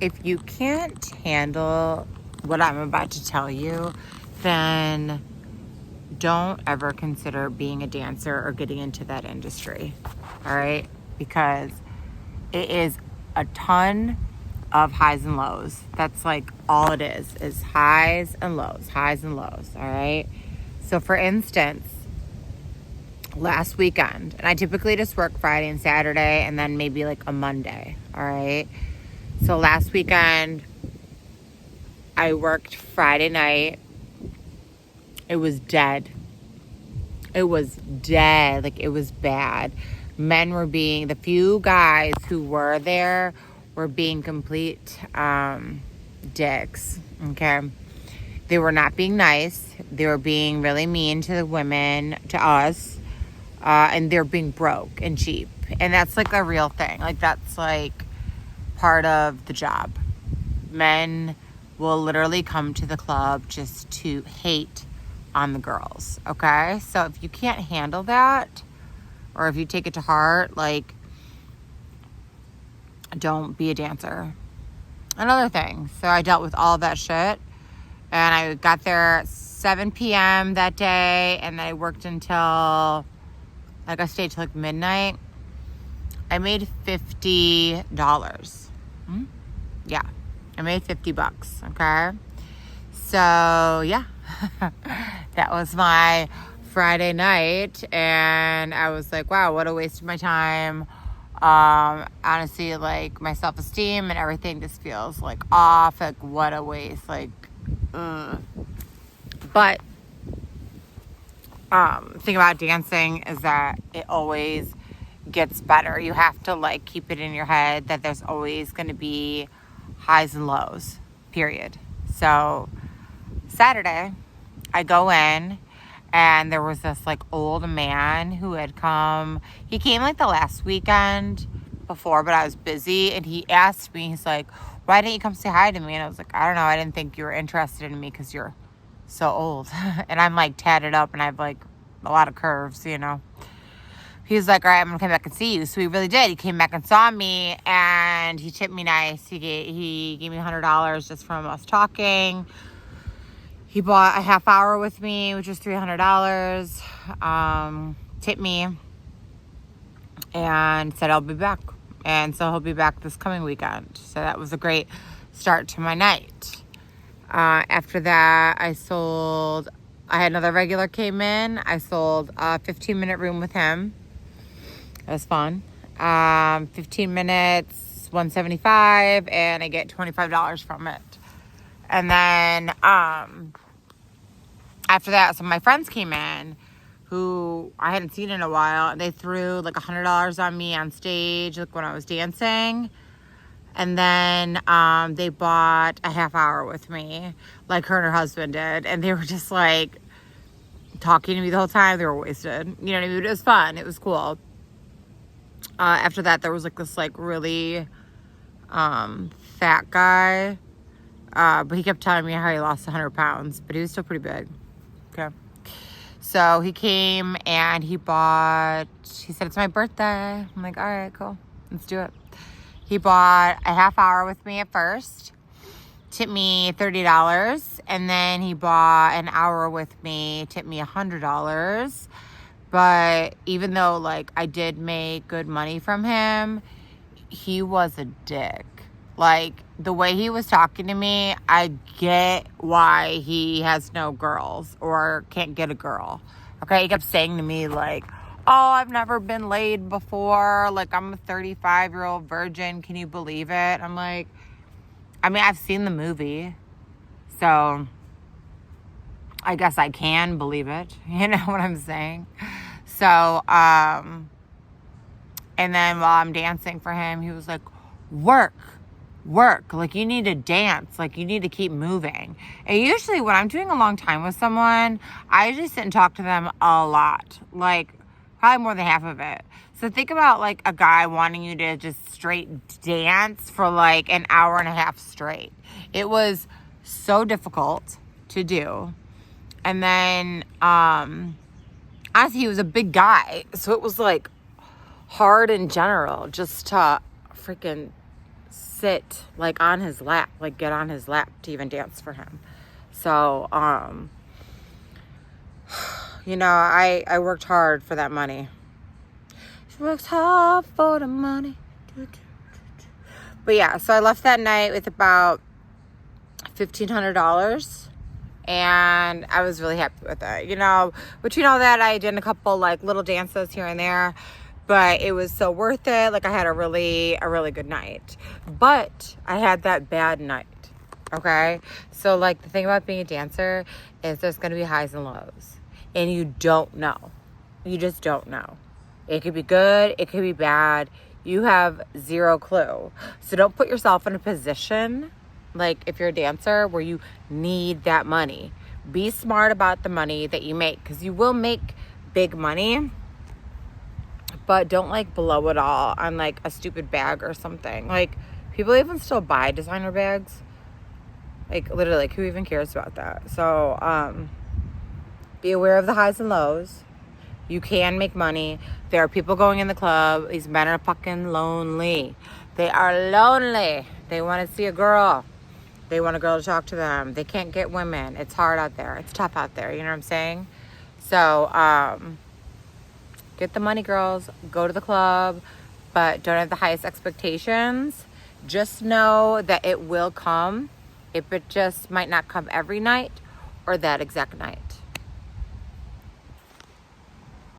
if you can't handle what I'm about to tell you, then don't ever consider being a dancer or getting into that industry. All right? Because it is a ton of highs and lows. That's like all it is highs and lows, all right? So for instance, last weekend, and I typically just work Friday and Saturday and then maybe like a Monday, all right? So last weekend, I worked Friday night. It was dead. It was dead. Like, it was bad. The few guys who were there were being complete dicks, okay? They were not being nice. They were being really mean to the women, to us, and they're being broke and cheap. And that's like a real thing. Like, that's like part of the job. Men will literally come to the club just to hate on the girls, okay? So if you can't handle that, or if you take it to heart, like, don't be a dancer. Another thing, so I dealt with all of that shit, and I got there at 7 p.m. that day, and I worked until, like, I stayed till like midnight. I made $50. Yeah, I made $50, okay? So, yeah, that was my Friday night, and I was like, wow, what a waste of my time. Honestly, like, my self-esteem and everything just feels like off. Like, what a waste. Like, But the thing about dancing is that it always gets better. You have to, like, keep it in your head that there's always going to be highs and lows, period. So Saturday, I go in, and there was this, like, old man who had come. He came, like, the last weekend before, but I was busy, and he asked me, he's like, why didn't you come say hi to me? And I was like, I don't know, I didn't think you were interested in me because you're so old. And I'm, like, tatted up, and I have, like, a lot of curves, you know. He was like, all right, I'm going to come back and see you. So he really did. He came back and saw me, and he tipped me nice. He gave me $100 just from us talking. He bought a half hour with me, which was $300, tipped me, and said I'll be back. And so he'll be back this coming weekend. So that was a great start to my night. After that, I had another regular came in. I sold a 15-minute room with him. That was fun. 15 minutes, $175, and I get $25 from it. And then after that, some of my friends came in who I hadn't seen in a while, and they threw like $100 on me on stage, like when I was dancing. And then they bought a half hour with me, like her and her husband did. And they were just like talking to me the whole time. They were wasted. You know what I mean? It was fun. It was cool. After that, there was like this like really fat guy. But he kept telling me how he lost 100 pounds, but he was still pretty big. Okay. So he came and he said, it's my birthday. I'm like, all right, cool. Let's do it. He bought a half hour with me at first, tipped me $30. And then he bought an hour with me, tipped me $100. But even though like I did make good money from him, he was a dick. Like, the way he was talking to me, I get why he has no girls or can't get a girl. Okay, he kept saying to me, like, oh, I've never been laid before. Like, I'm a 35-year-old virgin. Can you believe it? I'm like, I mean, I've seen the movie. So, I guess I can believe it. You know what I'm saying? So, and then while I'm dancing for him, he was like, work, like you need to dance, like you need to keep moving. And usually when I'm doing a long time with someone, I usually sit and talk to them a lot, like probably more than half of it. So think about like a guy wanting you to just straight dance for like an hour and a half straight. It was so difficult to do. And then honestly, he was a big guy, so it was like hard in general just to freaking sit like on his lap, like get on his lap to even dance for him. So, you know, I worked hard for that money. She works hard for the money. But yeah, so I left that night with about $1,500. And I was really happy with it. You know, between all that, I did a couple like little dances here and there, but it was so worth it. Like I had a really good night. But I had that bad night. Okay? So like the thing about being a dancer is there's going to be highs and lows. And you don't know. You just don't know. It could be good, it could be bad. You have zero clue. So don't put yourself in a position, like if you're a dancer, where you need that money. Be smart about the money that you make, because you will make big money, but don't like blow it all on like a stupid bag or something. Like, people even still buy designer bags. Like, literally, like, who even cares about that? So, be aware of the highs and lows. You can make money. There are people going in the club. These men are fucking lonely. They are lonely. They want to see a girl. They want a girl to talk to them. They can't get women. It's hard out there. It's tough out there. You know what I'm saying? So, get the money, girls. Go to the club, but don't have the highest expectations. Just know that it will come. It just might not come every night or that exact night.